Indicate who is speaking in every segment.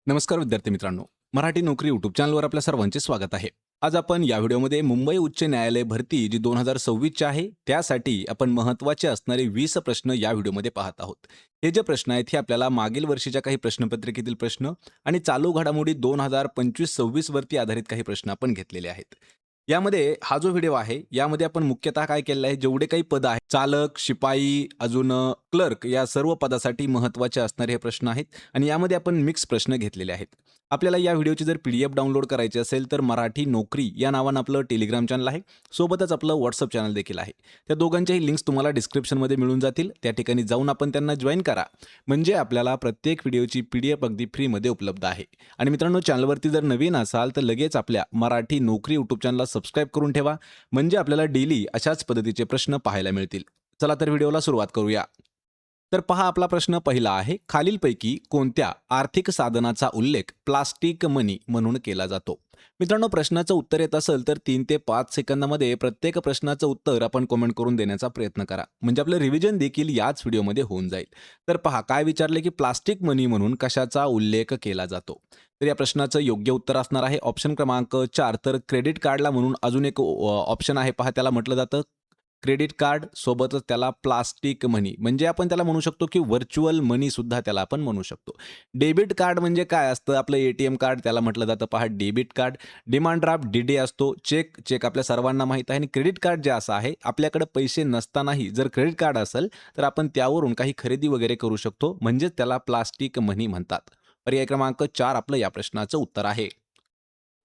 Speaker 1: नमस्कार विद्यार्थी मित्रांनो, मराठी नोकरी यूट्यूब चॅनलवर आपल्या सर्वांचे स्वागत आहे. आज आपण या व्हिडिओमध्ये मुंबई उच्च न्यायालय भरती जी 2026ची आहे, त्यासाठी आपण महत्त्वाचे असणारे 20 प्रश्न या व्हिडिओमध्ये पाहत आहोत. हे जे प्रश्न आहेत हे आपल्याला मागील वर्षीच्या काही प्रश्नपत्रिकेतील प्रश्न आणि चालू घडामोडी 2025-26 वरती आधारित काही प्रश्न आपण घेतलेले आहेत. यामध्ये हा जो व्हिडिओ आहे, यामध्ये आपण मुख्यतः काय केलेलं आहे, जेवढे काही पदं आहेत, चालक, शिपाई, अजून क्लर्क या सर्व पदासाठी महत्त्वाचे असणारे हे प्रश्न आहेत आणि यामध्ये आपण मिक्स प्रश्न घेतलेले आहेत. आपल्याला या व्हिडिओची जर PDF डाउनलोड करायची असेल तर मराठी नोकरी या नावानं आपलं टेलिग्राम चॅनल आहे. सोबतच आपलं WhatsApp चॅनल देखील आहे. त्या दोघांच्याही लिंक्स तुम्हाला डिस्क्रिप्शनमध्ये मिळून जातील. त्या ठिकाणी जाऊन आपण त्यांना जॉइन करा. म्हणजे आपल्याला प्रत्येक व्हिडिओची PDF अगदी फ्रीमध्ये उपलब्ध आहे. आणि मित्रांनो, चॅनलवरती जर नवीन असाल तर लगेच आपल्या मराठी नोकरी यूट्यूब चॅनलला सबस्क्राईब करून ठेवा. म्हणजे आपल्याला डेली अशाच पद्धतीचे प्रश्न पाहायला मिळतील. चला तर व्हिडिओला सुरुवात करूया. तर पहा, आपला प्रश्न पहिला आहे, खालीलपैकी कोणत्या आर्थिक साधनाचा उल्लेख प्लास्टिक मनी म्हणून केला जातो? मित्रांनो, प्रश्नाचं उत्तर येत असेल तर 3 ते 5 सेकंदामध्ये प्रत्येक प्रश्नाचं उत्तर आपण कमेंट करून देण्याचा प्रयत्न करा. म्हणजे आपलं रिव्हिजन देखील याच व्हिडिओमध्ये होऊन जाईल. तर पहा, काय विचारले की प्लास्टिक मनी म्हणून कशाचा उल्लेख केला जातो? तर या प्रश्नाचं योग्य उत्तर असणार आहे ऑप्शन क्रमांक 4. तर क्रेडिट कार्डला म्हणून अजून एक ऑप्शन आहे, पहा, त्याला म्हटलं जातं क्रेडिट कार्ड, सोबतच त्याला प्लास्टिक मनी म्हणजे आपण त्याला म्हणू शकतो की व्हर्च्युअल मनी सुद्धा त्याला आपण म्हणू शकतो. डेबिट कार्ड म्हणजे काय असतं? आपलं ATM कार्ड, त्याला म्हटलं जातं पहा debit card. Demand draft DD असतो. चेक आपल्या सर्वांना माहीत आहे. आणि क्रेडिट कार्ड जे असं आहे, आपल्याकडे पैसे नसतानाही जर क्रेडिट कार्ड असेल तर आपण त्यावरून काही खरेदी वगैरे करू शकतो. म्हणजेच त्याला प्लास्टिक मनी म्हणतात. पर्याय क्रमांक 4 आपलं या प्रश्नाचं उत्तर आहे.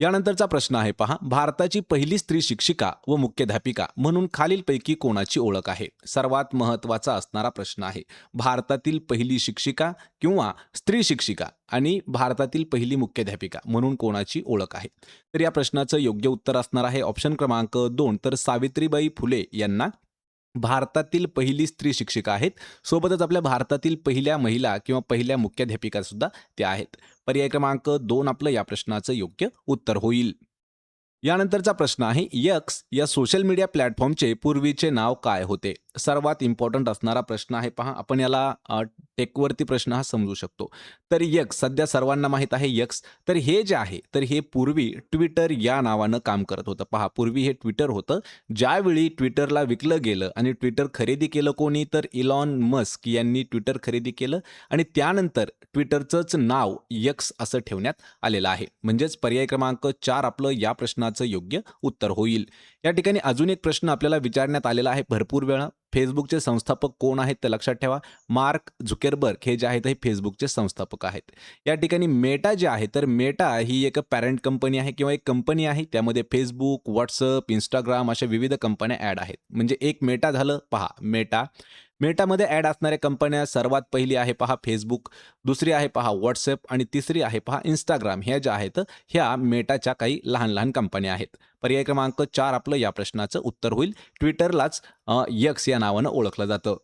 Speaker 1: यानंतरचा प्रश्न आहे, पहा, भारताची पहिली स्त्री शिक्षिका व मुख्याध्यापिका म्हणून खालीलपैकी कोणाची ओळख आहे? सर्वात महत्त्वाचा असणारा प्रश्न आहे. भारतातील पहिली शिक्षिका किंवा स्त्री शिक्षिका आणि भारतातील पहिली मुख्याध्यापिका म्हणून कोणाची ओळख आहे? तर या प्रश्नाचं योग्य उत्तर असणार आहे ऑप्शन क्रमांक 2. तर सावित्रीबाई फुले यांना भारतातील पहिली स्त्री शिक्षिका आहेत. सोबतच आपल्या भारतातील पहिल्या महिला किंवा पहिल्या मुख्याध्यापिका सुद्धा त्या आहेत. पर्याय क्रमांक 2 आपलं या प्रश्नाचं योग्य उत्तर होईल. यानंतरचा प्रश्न आहे, यक्स या सोशल मीडिया प्लॅटफॉर्मचे पूर्वीचे नाव काय होते? सर्वात इम्पॉर्टंट असणारा प्रश्न आहे, पहा, आपण याला टेकवरती प्रश्न हा समजू शकतो. तर यक्स सध्या सर्वांना माहीत आहे यक्स. तर हे जे आहे, तर हे पूर्वी ट्विटर या नावानं काम करत होतं. पहा, पूर्वी हे ट्विटर होतं. ज्यावेळी ट्विटरला विकलं गेलं आणि ट्विटर खरेदी केलं कोणी? तर इलॉन मस्क यांनी ट्विटर खरेदी केलं आणि त्यानंतर ट्विटरचंच नाव यक्स असं ठेवण्यात आलेलं आहे. म्हणजेच पर्याय क्रमांक 4 आपलं या प्रश्नाचं योग्य उत्तर होईल. या ठिकाणी अजून एक प्रश्न आपल्याला विचारण्यात आलेला आहे भरपूर वेळा. फेसबुकचे संस्थापक कोण आहेत? तर लक्षात ठेवा, मार्क झुकेरबर्ग हे जे आहेत हे फेसबुकचे संस्थापक आहेत. या ठिकाणी मेटा जे आहे, तर मेटा ही एक पॅरेंट कंपनी आहे किंवा एक कंपनी आहे. त्यामध्ये फेसबुक, व्हॉट्सअप, इंस्टाग्राम अशा विविध कंपन्या ॲड आहेत. म्हणजे एक मेटा झालं, पहा, मेटा. मेटामध्ये ॲड असणाऱ्या कंपन्या सर्वात पहिली आहे, पहा, फेसबुक. दुसरी आहे, पहा, व्हॉट्सअप. आणि तिसरी आहे, पहा, इंस्टाग्राम. ह्या ज्या आहेत ह्या मेटाच्या काही लहान लहान कंपन्या आहेत. पर्याय क्रमांक 4 आपलं या प्रश्नाचं उत्तर होईल. ट्विटरलाच यक्स या नावानं ओळखलं जातं.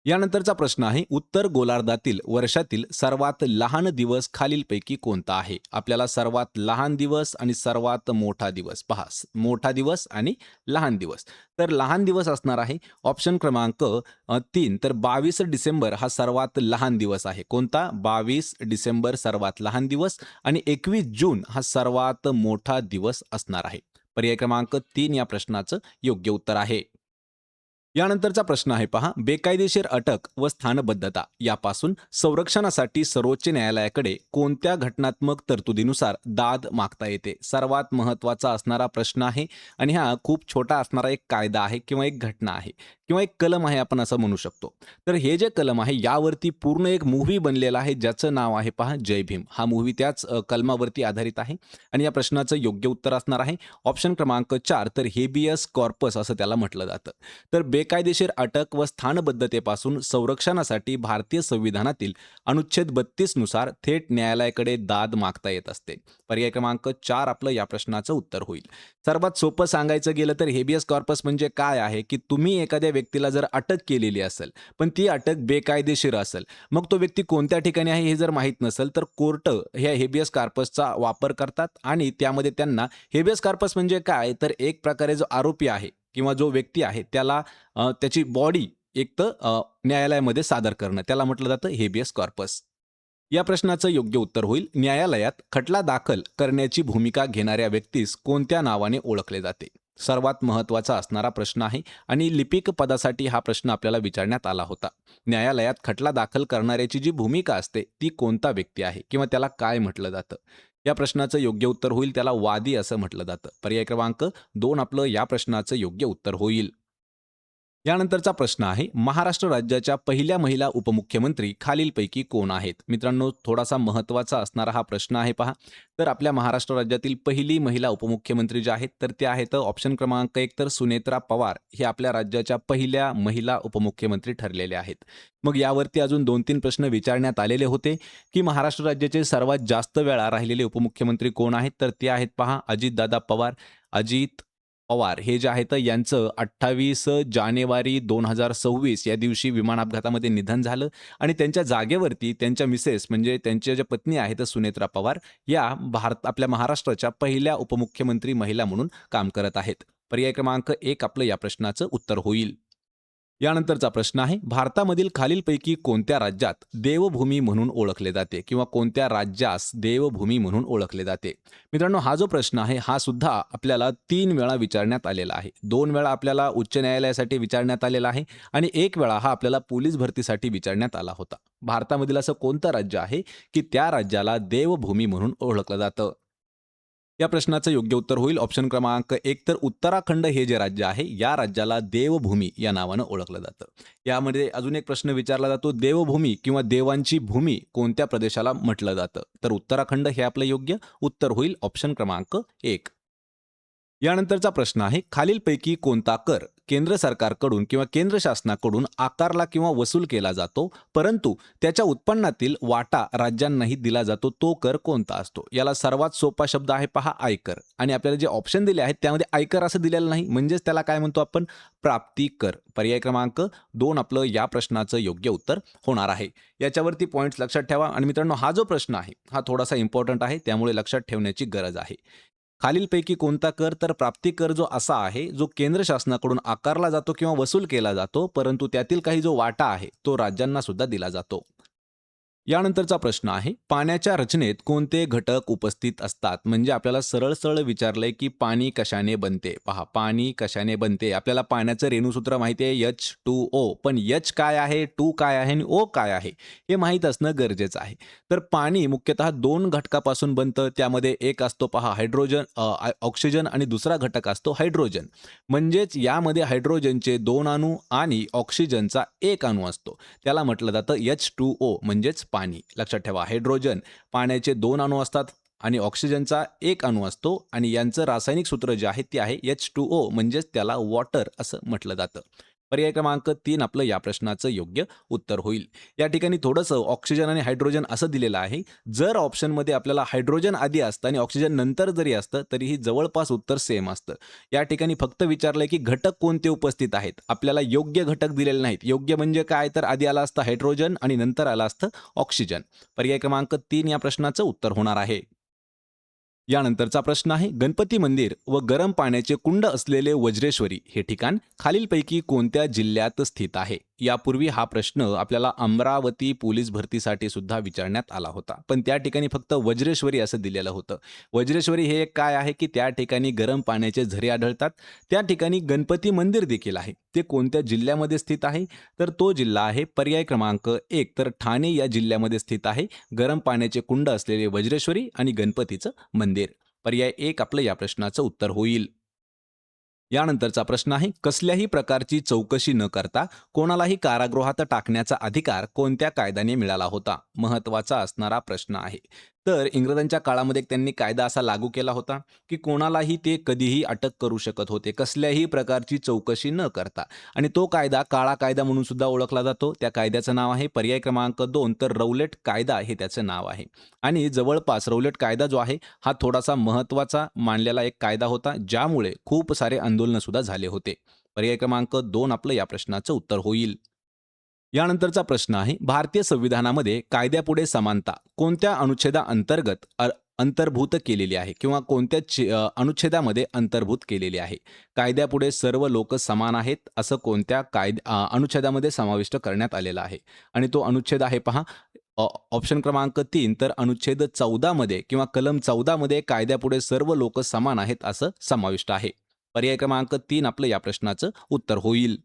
Speaker 1: यानंतरचा प्रश्न आहे, उत्तर गोलार्धातील वर्षातील सर्वात लहान दिवस खालीलपैकी कोणता आहे? आपल्याला सर्वात लहान दिवस आणि सर्वात मोठा दिवस, पहा, मोठा दिवस आणि लहान दिवस. तर लहान दिवस असणार आहे ऑप्शन क्रमांक 3. तर 22 डिसेंबर हा सर्वात लहान दिवस आहे. कोणता? 22 डिसेंबर सर्वात लहान दिवस आणि 21 जून हा सर्वात मोठा दिवस असणार आहे. पर्याय क्रमांक 3 या प्रश्नाचं योग्य उत्तर आहे. यानंतरचा प्रश्न आहे, पहा, बेकायदेशीर अटक व स्थानबद्धता यापासून संरक्षणासाठी सर्वोच्च न्यायालयाकडे कोणत्या घटनात्मक तरतुदीनुसार दाद मागता येते? सर्वात महत्त्वाचा असणारा प्रश्न आहे आणि हा खूप छोटा असणारा एक कायदा आहे किंवा एक घटना आहे किंवा एक कलम आहे, आपण असं म्हणू शकतो. तर हे जे कलम आहे यावरती पूर्ण एक मूव्ही बनलेला आहे, ज्याचं नाव आहे, पहा, जय भीम. हा मूव्ही त्याच कलमावरती आधारित आहे आणि या प्रश्नाचं योग्य उत्तर असणार आहे ऑप्शन क्रमांक 4. तर हेबियस कॉर्पस असं त्याला म्हटलं जातं. तर बेकायदेशीर अटक व स्थानबद्धतेपासून संरक्षणासाठी भारतीय संविधानातील अनुच्छेद 32 नुसार थेट न्यायालयाकडे दाद मागता येत असते. पर्याय क्रमांक 4 आपलं या प्रश्नाचं उत्तर होईल. सर्वात सोपं सांगायचं गेलं तर हेबियस कॉर्पस म्हणजे काय आहे, की तुम्ही एखाद्या व्यक्तीला जर अटक केलेली असेल, पण ती अटक बेकायदेशीर असेल, मग तो व्यक्ती कोणत्या ठिकाणी आहे हे जर माहीत नसेल, तर कोर्ट ह्या हेबियस कॉर्पसचा वापर करतात आणि त्यामध्ये त्यांना हेबियस कॉर्पस म्हणजे काय, तर एक प्रकारे जो आरोपी आहे किंवा जो व्यक्ती आहे त्याला त्याची बॉडी एक तर न्यायालयामध्ये सादर करणं, त्याला म्हटलं जातं हेबियस कॉर्पस. या प्रश्नाचं योग्य उत्तर होईल न्यायालयात खटला दाखल करण्याची भूमिका घेणाऱ्या व्यक्तीस कोणत्या नावाने ओळखले जाते. सर्वात महत्त्वाचा असणारा प्रश्न आहे आणि लिपिक पदासाठी हा प्रश्न आपल्याला विचारण्यात आला होता. न्यायालयात खटला दाखल करणाऱ्याची जी भूमिका असते ती कोणता व्यक्ती आहे किंवा त्याला काय म्हटलं जातं. या प्रश्नाचं योग्य उत्तर होईल त्याला वादी असं म्हटलं जातं. पर्याय क्रमांक 2 आपलं या प्रश्नाचं योग्य उत्तर होईल. यानंतरचा प्रश्न आहे महाराष्ट्र राज्याच्या पहिल्या महिला उपमुख्यमंत्री खालीलपैकी कोण आहेत. मित्रांनो थोडासा महत्त्वाचा असणारा हा प्रश्न आहे पहा. तर आपल्या महाराष्ट्र राज्यातील पहिली महिला उपमुख्यमंत्री ज्या आहेत तर त्या आहेत ऑप्शन क्रमांक 1 तर सुनेत्रा पवार हे आपल्या राज्याच्या पहिल्या महिला उपमुख्यमंत्री ठरलेल्या आहेत. मग यावरती अजून 2-3 प्रश्न विचारण्यात आलेले होते की महाराष्ट्र राज्याचे सर्वात जास्त वेळा राहिलेले उपमुख्यमंत्री कोण आहेत तर ते आहेत पहा अजितदादा पवार. अजित पवार हे जे आहेत यांचं 28 जानेवारी 2026 या दिवशी विमान अपघातामध्ये निधन झालं आणि त्यांच्या जागेवरती त्यांच्या मिसेस म्हणजे त्यांच्या ज्या पत्नी आहेत सुनेत्रा पवार या आपल्या महाराष्ट्राच्या पहिल्या उपमुख्यमंत्री महिला म्हणून काम करत आहेत. पर्याय क्रमांक 1 आपलं या प्रश्नाचं उत्तर होईल. यानंतरचा प्रश्न आहे भारतामधील खालीलपैकी कोणत्या राज्यात देवभूमी म्हणून ओळखले जाते किंवा कोणत्या राज्यास देवभूमी म्हणून ओळखले जाते. मित्रांनो हा जो प्रश्न आहे हा सुद्धा आपल्याला 3 वेळा विचारण्यात आलेला आहे. 2 वेळा आपल्याला उच्च न्यायालयासाठी विचारण्यात आलेला आहे आणि 1 वेळा हा आपल्याला पोलीस भरतीसाठी विचारण्यात आला होता. भारतामधील असं कोणतं राज्य आहे की त्या राज्याला देवभूमी म्हणून ओळखलं जातं. या प्रश्नाचं योग्य उत्तर होईल ऑप्शन क्रमांक 1 तर उत्तराखंड हे जे राज्य आहे या राज्याला देवभूमी या नावानं ओळखलं जातं. यामध्ये अजून एक प्रश्न विचारला जातो देवभूमी किंवा देवांची भूमी कोणत्या प्रदेशाला म्हटलं जातं. तर उत्तराखंड हे आपलं योग्य उत्तर होईल ऑप्शन क्रमांक 1. यानंतरचा प्रश्न आहे खालीलपैकी कोणता कर केंद्र सरकारकडून किंवा केंद्र शासनाकडून आकारला किंवा वसूल केला जातो परंतु त्याच्या उत्पन्नातील वाटा राज्यांनाही दिला जातो तो कर कोणता असतो. याला सर्वात सोपा शब्द आहे पहा आयकर आणि आपल्याला जे ऑप्शन दिले आहेत त्यामध्ये आयकर असं दिलेलं नाही म्हणजेच त्याला काय म्हणतो आपण प्राप्ती कर. पर्याय क्रमांक 2 आपलं या प्रश्नाचं योग्य उत्तर होणार आहे. याच्यावरती पॉईंट्स लक्षात ठेवा आणि मित्रांनो हा जो प्रश्न आहे हा थोडासा इम्पॉर्टंट आहे त्यामुळे लक्षात ठेवण्याची गरज आहे. खालीलपैकी कोणता कर तर प्राप्ती कर जो असा आहे जो केंद्र शासनाकडून आकारला जातो किंवा वसूल केला जातो परंतु त्यातील काही जो वाटा आहे तो राज्यांना सुद्धा दिला जातो. यानंतरचा प्रश्न आहे पाण्याच्या रचनेत कोणते घटक उपस्थित असतात. म्हणजे आपल्याला सरळ सरळ विचारलंय की पाणी कशाने बनते. पहा पाणी कशाने बनते आपल्याला पाण्याचं रेणूसूत्र माहिती आहे H2O पण H काय आहे 2 काय आहे आणि O काय आहे हे माहीत असणं गरजेचं आहे. तर पाणी मुख्यतः 2 घटकापासून बनतं त्यामध्ये एक असतो पहा हायड्रोजन ऑक्सिजन आणि दुसरा घटक असतो हायड्रोजन. म्हणजेच यामध्ये हायड्रोजनचे 2 अणू आणि ऑक्सिजनचा 1 अणू असतो त्याला म्हटलं जातं H2O म्हणजेच पाणी. लक्षात ठेवा हायड्रोजन पाण्याचे 2 अणू असतात आणि ऑक्सिजनचा 1 अणू असतो आणि यांचं रासायनिक सूत्र जे आहे ते आहे H2O म्हणजेच त्याला वॉटर असं म्हटलं जातं. पर्याय क्रमांक 3 आपलं या प्रश्नाचं योग्य उत्तर होईल. या ठिकाणी थोडंसं ऑक्सिजन आणि हायड्रोजन असं दिलेलं आहे. जर ऑप्शनमध्ये आपल्याला हायड्रोजन आधी असतं आणि ऑक्सिजन नंतर जरी असतं तरीही जवळपास उत्तर सेम असतं. या ठिकाणी फक्त विचारलंय की घटक कोणते उपस्थित आहेत. आपल्याला योग्य घटक दिलेले नाहीत. योग्य म्हणजे काय तर आधी आला असतं हायड्रोजन आणि नंतर आलं असतं ऑक्सिजन. पर्याय क्रमांक 3 या प्रश्नाचं उत्तर होणार आहे. यानंतरचा प्रश्न आहे गणपती मंदिर व गरम पाण्याचे कुंड असलेले वज्रेश्वरी हे ठिकाण खालीलपैकी कोणत्या जिल्ह्यात स्थित आहे. यापूर्वी हा प्रश्न आपल्याला अमरावती पोलीस भरतीसाठी सुद्धा विचारण्यात आला होता पण त्या ठिकाणी फक्त वज्रेश्वरी असं दिलेलं होतं. वज्रेश्वरी हे एक काय आहे की त्या ठिकाणी गरम पाण्याचे झरे आढळतात. त्या ठिकाणी गणपती मंदिर देखील आहे. ते कोणत्या जिल्ह्यामध्ये स्थित आहे तर तो जिल्हा आहे पर्याय क्रमांक 1 तर ठाणे या जिल्ह्यामध्ये स्थित आहे. गरम पाण्याचे कुंड असलेले वज्रेश्वरी आणि गणपतीचं मंदिर. पर्याय 1 आपलं या प्रश्नाचं उत्तर होईल. यानंतरचा प्रश्न आहे कसल्याही प्रकारची चौकशी न करता कोणालाही कारागृहात टाकण्याचा अधिकार कोणत्या कायद्याने मिळाला होता. महत्त्वाचा असणारा प्रश्न आहे. तर इंग्रजांच्या काळामध्ये त्यांनी कायदा असा लागू केला होता की कोणालाही ते कधीही अटक करू शकत होते कसल्याही प्रकारची चौकशी न करता आणि तो कायदा काळा कायदा म्हणून सुद्धा ओळखला जातो. त्या कायद्याचं नाव आहे पर्याय क्रमांक 2 तर रौलेट कायदा हे त्याचं नाव आहे आणि जवळपास रौलेट कायदा जो आहे हा थोडासा महत्त्वाचा मानलेला एक कायदा होता ज्यामुळे खूप सारे आंदोलन सुद्धा झाले होते. पर्याय क्रमांक 2 आपलं या प्रश्नाचं उत्तर होईल. यानंतरचा प्रश्न आहे भारतीय संविधानामध्ये कायद्यापुढे समानता कोणत्या अनुच्छेदाअंतर्गत अंतर्भूत केलेली आहे किंवा कोणत्या अनुच्छेदामध्ये अंतर्भूत केलेली आहे. कायद्यापुढे सर्व लोक समान आहेत असं कोणत्या अनुच्छेदामध्ये समाविष्ट करण्यात आलेलं आहे आणि तो अनुच्छेद आहे पहा ऑप्शन क्रमांक 3 तर अनुच्छेद 14 मध्ये किंवा कलम 14 मध्ये कायद्यापुढे सर्व लोक समान आहेत असं समाविष्ट आहे. पर्याय क्रमांक 3 आपलं या प्रश्नाचं उत्तर होईल.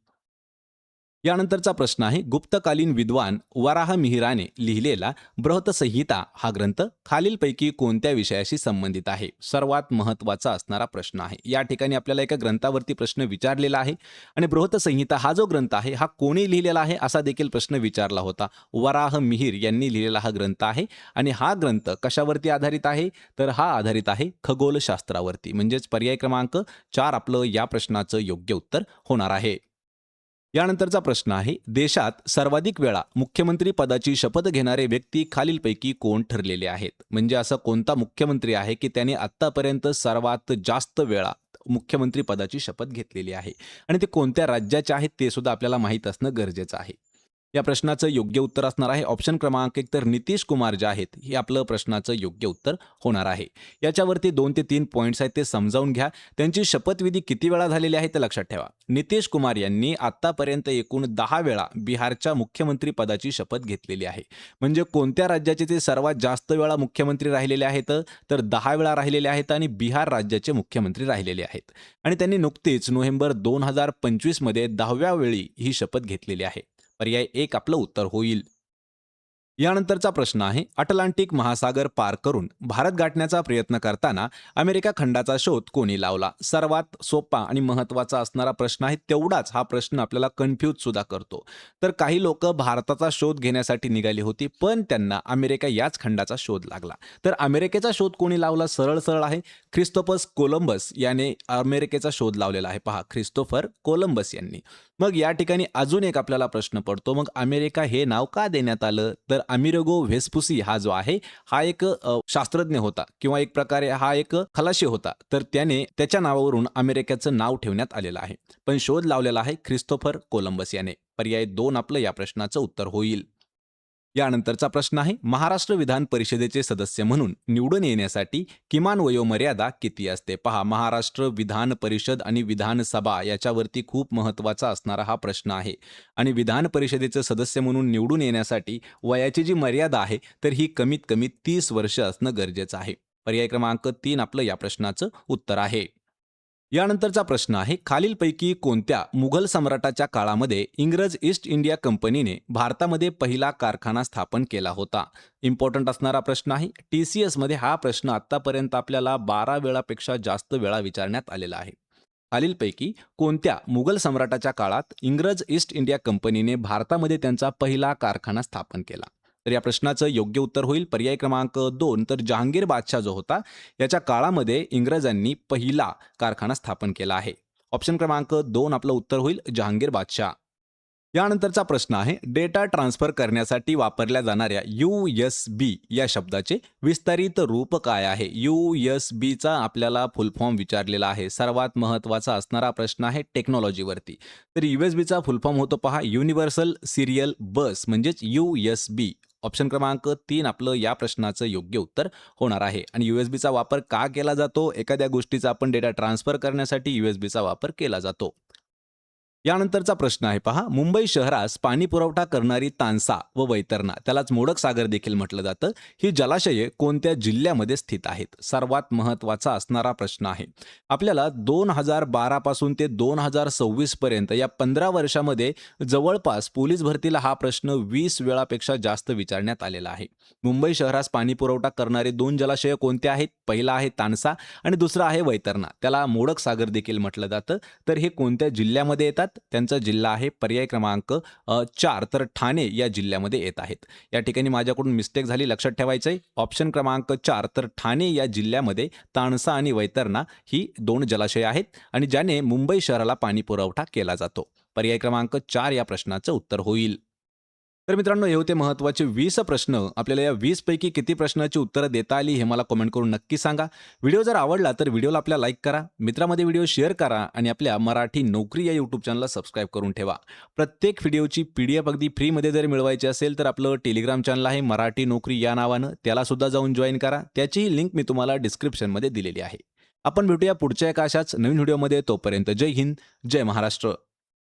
Speaker 1: यानंतरचा प्रश्न आहे, गुप्तकालीन विद्वान वराह मिहिराने लिहिलेला बृहतसंहिता हा ग्रंथ खालीलपैकी कोणत्या विषयाशी संबंधित आहे? सर्वात महत्त्वाचा असणारा प्रश्न आहे. या ठिकाणी आपल्याला एका ग्रंथावरती प्रश्न विचारलेला आहे आणि बृहतसंहिता हा जो ग्रंथ आहे हा कोणी लिहिलेला आहे असा देखील प्रश्न विचारला होता. वराह मिहिर यांनी लिहिलेला हा ग्रंथ आहे आणि हा ग्रंथ कशावरती आधारित आहे? तर हा आधारित आहे खगोलशास्त्रावरती. म्हणजेच पर्याय क्रमांक 4 आपलं या प्रश्नाचं योग्य उत्तर होणार आहे. यानंतरचा प्रश्न आहे, देशात सर्वाधिक वेळा मुख्यमंत्री पदाची शपथ घेणारे व्यक्ती खालीलपैकी कोण ठरलेले आहेत? म्हणजे असा कोणता मुख्यमंत्री आहे की त्याने आत्तापर्यंत सर्वात जास्त वेळा मुख्यमंत्री पदाची शपथ घेतलेली आहे आणि ते कोणत्या राज्याचे आहेत ते सुद्धा आपल्याला माहीत असणं गरजेचं आहे. या प्रश्नाचं योग्य उत्तर असणार आहे ऑप्शन क्रमांक 1 तर नितीश कुमार जे आहेत हे आपलं प्रश्नाचं योग्य उत्तर होणार आहे. याच्यावरती 2 ते 3 पॉईंट्स आहेत ते समजावून घ्या. त्यांची शपथविधी किती वेळा झालेली आहे ते लक्षात ठेवा. नितीश कुमार यांनी आतापर्यंत एकूण 10 वेळा बिहारच्या मुख्यमंत्री पदाची शपथ घेतलेली आहे. म्हणजे कोणत्या राज्याचे ते सर्वात जास्त वेळा मुख्यमंत्री राहिलेले आहेत? तर 10 वेळा राहिलेले आहेत आणि बिहार राज्याचे मुख्यमंत्री राहिलेले आहेत. आणि त्यांनी नुकतीच नोव्हेंबर 2025 मध्ये 10व्या वेळी ही शपथ घेतलेली आहे. पर्याय 1 आपलं उत्तर होईल. यानंतरचा प्रश्न आहे, अटलांटिक महासागर पार करून भारत गाठण्याचा प्रयत्न करताना अमेरिका खंडाचा शोध कोणी लावला? सर्वात सोपा आणि महत्त्वाचा असणारा प्रश्न आहे, तेवढाच हा प्रश्न आपल्याला कन्फ्यूज सुद्धा करतो. तर काही लोक भारताचा शोध घेण्यासाठी निघाली होती पण त्यांना अमेरिका याच खंडाचा शोध लागला. तर अमेरिकेचा शोध कोणी लावला? सरळ सरळ आहे, ख्रिस्तोफर कोलंबस याने अमेरिकेचा शोध लावलेला आहे. पहा, ख्रिस्तोफर कोलंबस यांनी. मग या ठिकाणी अजून एक आपल्याला प्रश्न पडतो, मग अमेरिका हे नाव का देण्यात आलं? तर अमेरिगो व्हेस्पुसी हा जो आहे हा एक शास्त्रज्ञ होता किंवा एक प्रकारे हा एक खलाशी होता. तर त्याने त्याच्या नावावरून अमेरिकेचं नाव ठेवण्यात आलेलं आहे. पण शोध लावलेला आहे ख्रिस्तोफर कोलंबस याने. पर्याय 2 आपलं या प्रश्नाचं उत्तर होईल. यानंतरचा प्रश्न आहे, महाराष्ट्र विधान परिषदेचे सदस्य म्हणून निवडून येण्यासाठी किमान वयोमर्यादा किती असते? पहा, महाराष्ट्र विधान परिषद आणि विधानसभा याच्यावरती खूप महत्त्वाचा असणारा हा प्रश्न आहे. आणि विधान परिषदेचे सदस्य म्हणून निवडून येण्यासाठी वयाची जी मर्यादा आहे तर ही कमीत कमी 30 वर्ष असणं गरजेचं आहे. पर्याय क्रमांक 3 आपलं या प्रश्नाचं उत्तर आहे. यानंतरचा प्रश्न आहे, खालीलपैकी कोणत्या मुघल सम्राटाच्या काळामध्ये इंग्रज ईस्ट इंडिया कंपनीने भारतामध्ये पहिला कारखाना स्थापन केला होता? इम्पॉर्टंट असणारा प्रश्न आहे. TCS मध्ये हा प्रश्न आतापर्यंत आपल्याला 12 वेळापेक्षा जास्त वेळा विचारण्यात आलेला आहे. खालीलपैकी कोणत्या मुघल सम्राटाच्या काळात इंग्रज ईस्ट इंडिया कंपनीने भारतामध्ये त्यांचा पहिला कारखाना स्थापन केला? तर या प्रश्नाचं योग्य उत्तर होईल पर्याय क्रमांक 2 तर जहांगीर बादशाह जो होता याच्या काळामध्ये इंग्रजांनी पहिला कारखाना स्थापन केला आहे. ऑप्शन क्रमांक 2 आपलं उत्तर होईल जहांगीर बादशाह. यानंतरचा प्रश्न आहे, डेटा ट्रान्सफर करण्यासाठी वापरल्या जाणाऱ्या USB या शब्दाचे विस्तारित रूप काय आहे? USBचा आपल्याला फुल फॉर्म विचारलेला आहे. सर्वात महत्त्वाचा असणारा प्रश्न आहे टेक्नॉलॉजीवरती. तर USBचा फुल फॉर्म होतो पहा, युनिव्हर्सल सिरियल बस म्हणजेच USB. ऑप्शन क्रमांक 3 आपलं या प्रश्नाचं योग्य उत्तर होणार आहे. आणि USBचा वापर का केला जातो? एखाद्या गोष्टीचा आपण डेटा ट्रान्सफर करण्यासाठी USBचा वापर केला जातो. यानंतरचा प्रश्न आहे पहा, मुंबई शहरास पाणी पुरवठा करणारी तानसा व वैतरणा त्यालाच मोडक सागर देखील म्हटलं जातं, ही जलाशये कोणत्या जिल्ह्यामध्ये स्थित आहेत? सर्वात महत्त्वाचा असणारा प्रश्न आहे. आपल्याला 2012 पासून ते 2026 पर्यंत या 15 वर्षामध्ये जवळपास पोलीस भरतीला हा प्रश्न 20 वेळापेक्षा जास्त विचारण्यात आलेला आहे. मुंबई शहरास पाणी पुरवठा करणारे 2 जलाशय कोणते आहेत? पहिला आहे तानसा आणि दुसरा आहे वैतरणा. त्याला मोडक सागर देखील म्हटलं जातं. तर हे कोणत्या जिल्ह्यामध्ये येतात? त्यांचा जिल्हा आहे पर्याय क्रमांक 4 तर ठाणे या जिल्ह्यामध्ये येत आहेत. या ठिकाणी माझ्याकडून मिस्टेक झाली, लक्षात ठेवायचं आहे. ऑप्शन क्रमांक 4 तर ठाणे या जिल्ह्यामध्ये तानसा आणि वैतरणा ही 2 जलाशय आहेत आणि ज्याने मुंबई शहराला पाणी पुरवठा केला जातो. पर्याय क्रमांक 4 या प्रश्नाचं उत्तर होईल. तर मित्रांनो, हे होते महत्त्वाचे 20 प्रश्न. आपल्याला या 20 पैकी किती प्रश्नाची उत्तरं देता आली हे मला कमेंट करून नक्की सांगा. व्हिडिओ जर आवडला तर व्हिडिओला आपल्या लाईक करा, मित्रामध्ये व्हिडिओ शेअर करा आणि आपल्या मराठी नोकरी या यूट्यूब चॅनलला सबस्क्राईब करून ठेवा. प्रत्येक व्हिडिओची PDF अगदी फ्रीमध्ये जर मिळवायची असेल तर आपलं टेलिग्राम चॅनल आहे मराठी नोकरी या नावानं, त्याला सुद्धा जाऊन जॉईन करा. त्याचीही लिंक मी तुम्हाला डिस्क्रिप्शनमध्ये दिलेली आहे. आपण भेटूया पुढच्या एका अशाच नवीन व्हिडिओमध्ये. तोपर्यंत जय हिंद, जय महाराष्ट्र.